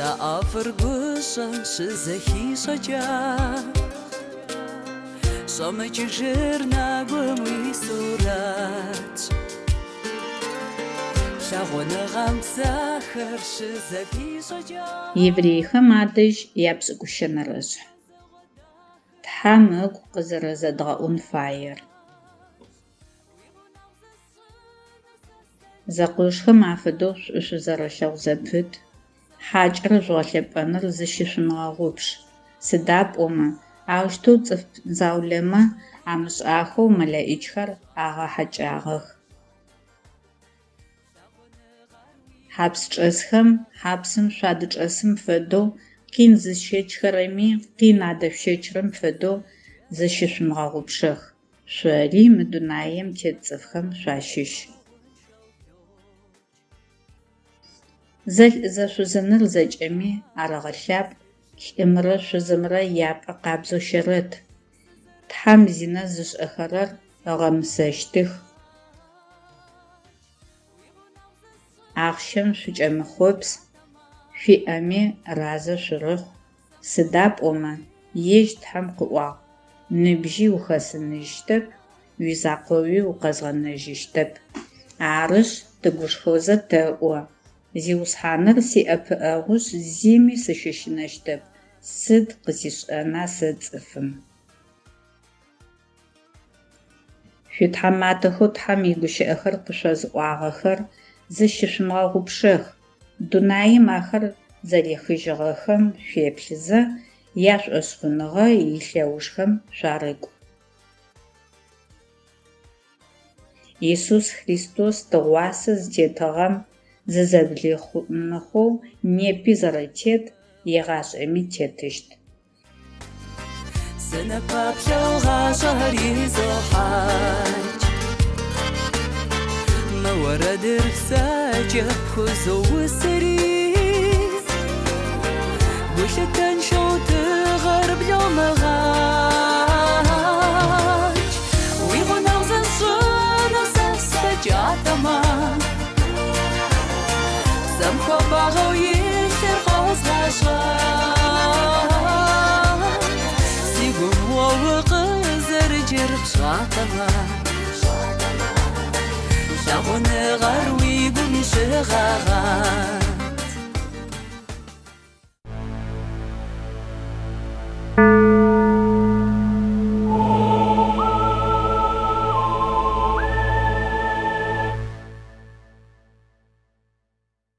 Afırguşan şizeki şaca Someci jirna gumi surat Şağına gamsahır şizeki şaca Еврейхэм адэжь ябзыгущэнэрэшъ. Тхьам ыгу къызэрэзэдгъэӏун фаер. Зэкъошхэм афэдэу шъузэрэлъэгъу зэпыт, хьакӏэр жъугъэлъэпӏэныр зыщышъумыгъэгъупшӏ. Сыда пӏомэ, аущтэу цӏыф заулэмэ амышӏахэу мэлэӏикӏхэр агъэхьакӏагъэх. Хьапс-чӏэсхэм хьапсым шъуадэчӏэсым фэдэу къин зыщэчхэрэми къин адэщэчхэрэм фэдэу зыщышъумыгъэгъупшэх. Шъоли мы дунаем тет цӏыфхэм шъуащыщ. Зэшъузыныр зэкӏэми арагъэлъапӏ, лӏымрэ шъузымрэ япӏэ къабзэу щэрэт. Тхьам зинэ зышӏэхэрэр ыгъэмысэщтых. Ахъщэм шъукӏэмыхъопс, шъуиӏэми разэ шъурыхъу. Сыда пӏомэ, ежь тхьэм къыӏуагъ, ныбжьи ухэсыныщтэп, уизакъоуи укъэзгъэнэжьыщтэп. Арышъ, тыгушхозэ тэӏо. Зиусхьаныр сиӏэпыӏэгъушъ зими сыщыщынэщтэп. Сыд къызишӏэна сэ цӏыфым? Шъуитхьэматэхэу тхьэм игущыӏэхэр къышъозыӏуагъэхэр зыщышъумыгъэгъупшэх. Дунаим ахэр зэрехыжьыгъэхэм шъуеплъызэ, яшӏошъхъуныгъэ илъэушхэм шъуарыкӏу. Иисус Христос тыгъуасэ зытетыгъэм зызэблехъуныхъоу непи зэрэтет, егъашӏэми тетыщт. Сынэпэплъэу гъащӏэр изохьакӏ Мэуэрэдыр псэкӏэ пхузоусыри Гулъытэншэу тыгъэр блэу мыгъакӏ Уи гъунэгъу зэсщӏынэу сэ сфэкӏатэмэ Зэмхуэбагъэу илъыр къозгъэщӏэ Си гум уэ къызэрыджыр пщӏатэмэ Лъагъуныгъэр уи гум ищыгъагъ